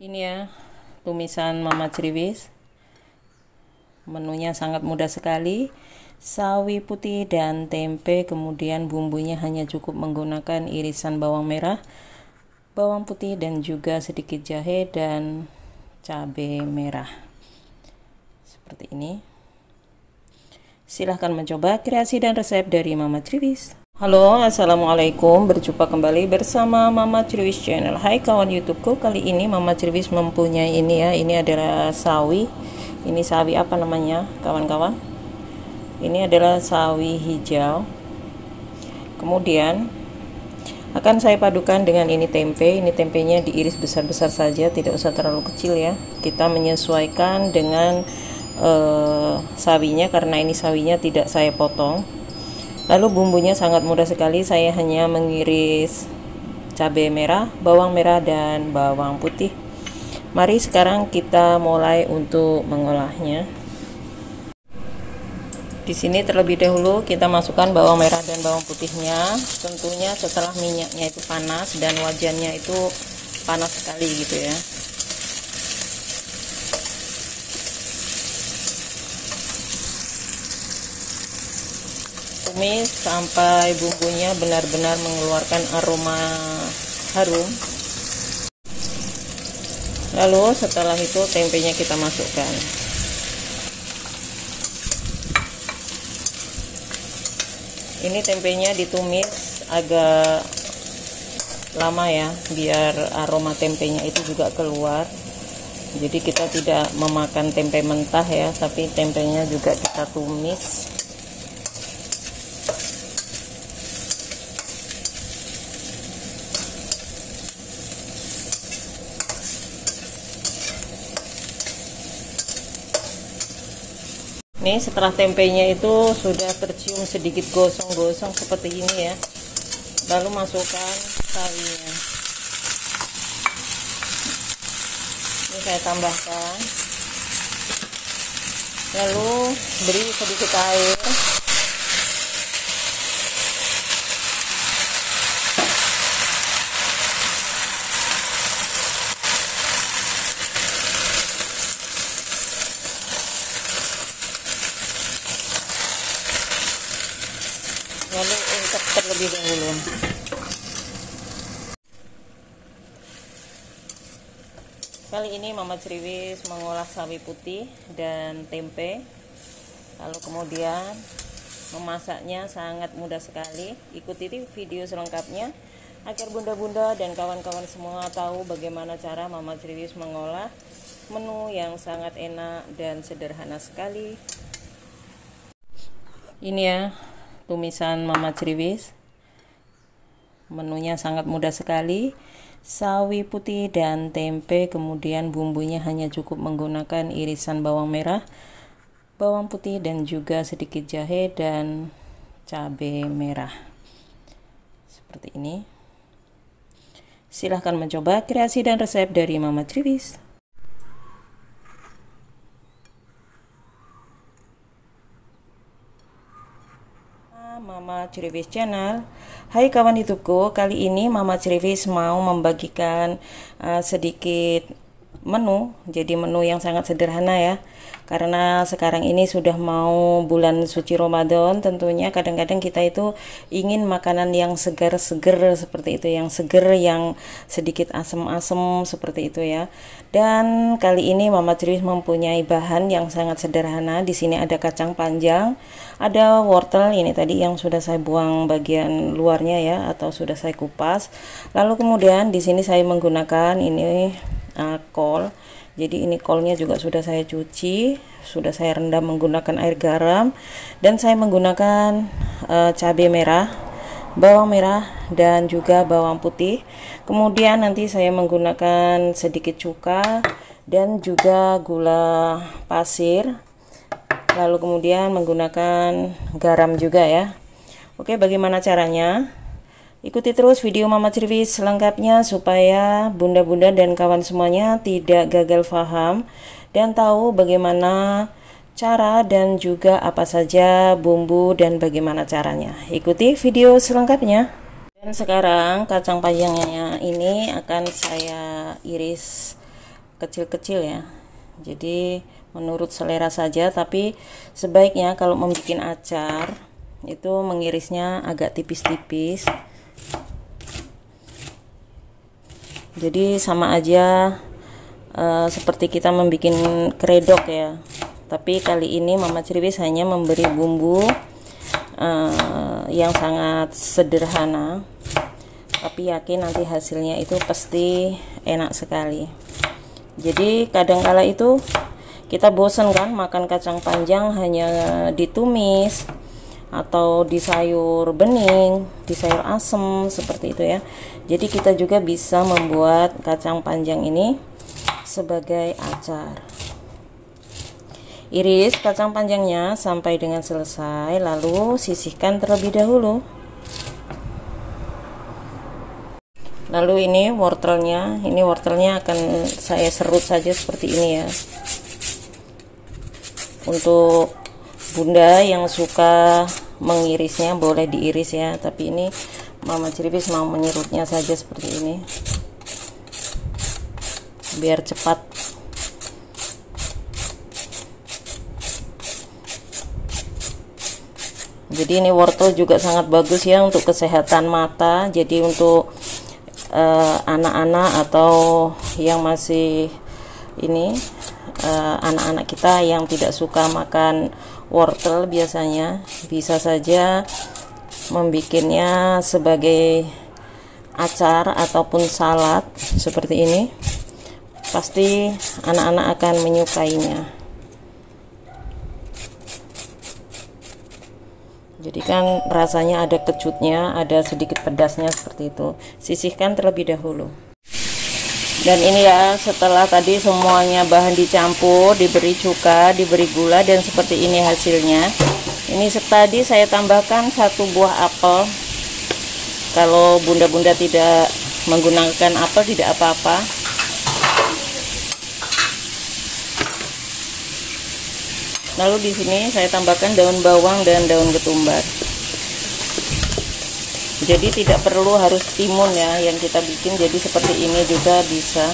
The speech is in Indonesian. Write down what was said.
Ini ya, tumisan Mama Criwis. Menunya sangat mudah sekali. Sawi putih dan tempe, kemudian bumbunya hanya cukup menggunakan irisan bawang merah, bawang putih dan juga sedikit jahe dan cabai merah. Seperti ini. Silahkan mencoba kreasi dan resep dari Mama Criwis. Halo, assalamualaikum. Berjumpa kembali bersama Mama Criwis channel. Hai kawan YouTubeku, kali ini Mama Criwis mempunyai ini ya. Ini adalah sawi. Ini sawi apa namanya, kawan-kawan? Ini adalah sawi hijau. Kemudian akan saya padukan dengan ini tempe. Ini tempenya diiris besar-besar saja, tidak usah terlalu kecil ya. Kita menyesuaikan dengan sawinya, karena ini sawinya tidak saya potong. Lalu bumbunya sangat mudah sekali, saya hanya mengiris cabai merah, bawang merah dan bawang putih. Mari sekarang kita mulai untuk mengolahnya. Di sini terlebih dahulu kita masukkan bawang merah dan bawang putihnya. Tentunya setelah minyaknya itu panas dan wajannya itu panas sekali gitu ya. Tumis sampai bumbunya benar-benar mengeluarkan aroma harum. Lalu setelah itu tempenya kita masukkan. Ini tempenya ditumis agak lama ya, biar aroma tempenya itu juga keluar. Jadi kita tidak memakan tempe mentah ya, tapi tempenya juga kita tumis. Nih setelah tempenya itu sudah tercium sedikit gosong-gosong seperti ini ya, lalu masukkan sawinya. Ini saya tambahkan, lalu beri sedikit air. Lalu ungkep terlebih dahulu. Kali ini Mama Criwis mengolah sawi putih dan tempe. Lalu kemudian memasaknya sangat mudah sekali. Ikuti video selengkapnya agar bunda-bunda dan kawan-kawan semua tahu bagaimana cara Mama Criwis mengolah menu yang sangat enak dan sederhana sekali. Ini ya, tumisan Mama Criwis. Menunya sangat mudah sekali. Sawi putih dan tempe, kemudian bumbunya hanya cukup menggunakan irisan bawang merah, bawang putih dan juga sedikit jahe dan cabai merah. Seperti ini. Silahkan mencoba kreasi dan resep dari Mama Criwis. Mama Criwis channel. Hai kawan YouTubeku, kali ini Mama Criwis mau membagikan sedikit menu. Jadi menu yang sangat sederhana ya, karena sekarang ini sudah mau bulan suci Ramadan. Tentunya kadang-kadang kita itu ingin makanan yang segar-segar seperti itu, yang segar, yang sedikit asam-asam seperti itu ya. Dan kali ini Mama Criwis mempunyai bahan yang sangat sederhana. Di sini ada kacang panjang, ada wortel ini tadi yang sudah saya buang bagian luarnya ya, atau sudah saya kupas. Lalu kemudian di sini saya menggunakan ini kol. Jadi ini kolnya juga sudah saya cuci, sudah saya rendam menggunakan air garam, dan saya menggunakan cabai merah, bawang merah dan juga bawang putih. Kemudian nanti saya menggunakan sedikit cuka dan juga gula pasir. Lalu kemudian menggunakan garam juga ya. Oke, bagaimana caranya? Ikuti terus video Mama Criwis selengkapnya supaya bunda-bunda dan kawan semuanya tidak gagal paham dan tahu bagaimana cara dan juga apa saja bumbu dan bagaimana caranya. Ikuti video selengkapnya. Dan sekarang kacang panjangnya ini akan saya iris kecil-kecil ya. Jadi menurut selera saja, tapi sebaiknya kalau membuat acar itu mengirisnya agak tipis-tipis. Jadi sama aja seperti kita membuat kredok ya. Tapi kali ini Mama Ceriwis hanya memberi bumbu yang sangat sederhana, tapi yakin nanti hasilnya itu pasti enak sekali. Jadi kadangkala itu kita bosan kan makan kacang panjang hanya ditumis atau di sayur bening, di sayur asem seperti itu ya. Jadi kita juga bisa membuat kacang panjang ini sebagai acar. Iris kacang panjangnya sampai dengan selesai, lalu sisihkan terlebih dahulu. Lalu ini wortelnya akan saya serut saja seperti ini ya. Untuk bunda yang suka mengirisnya boleh diiris ya, tapi ini Mama Ceriwis mau menyerutnya saja seperti ini biar cepat. Jadi ini wortel juga sangat bagus ya untuk kesehatan mata. Jadi untuk anak-anak atau yang masih ini anak-anak kita yang tidak suka makan wortel biasanya bisa saja membikinnya sebagai acar ataupun salad seperti ini. Pasti anak-anak akan menyukainya. Jadi kan rasanya ada kecutnya, ada sedikit pedasnya seperti itu. Sisihkan terlebih dahulu. Dan ini ya, setelah tadi semuanya bahan dicampur, diberi cuka, diberi gula, dan seperti ini hasilnya. Ini tadi saya tambahkan 1 buah apel. Kalau bunda-bunda tidak menggunakan apel tidak apa-apa. Lalu di sini saya tambahkan daun bawang dan daun ketumbar. Jadi tidak perlu harus timun ya yang kita bikin, jadi seperti ini juga bisa.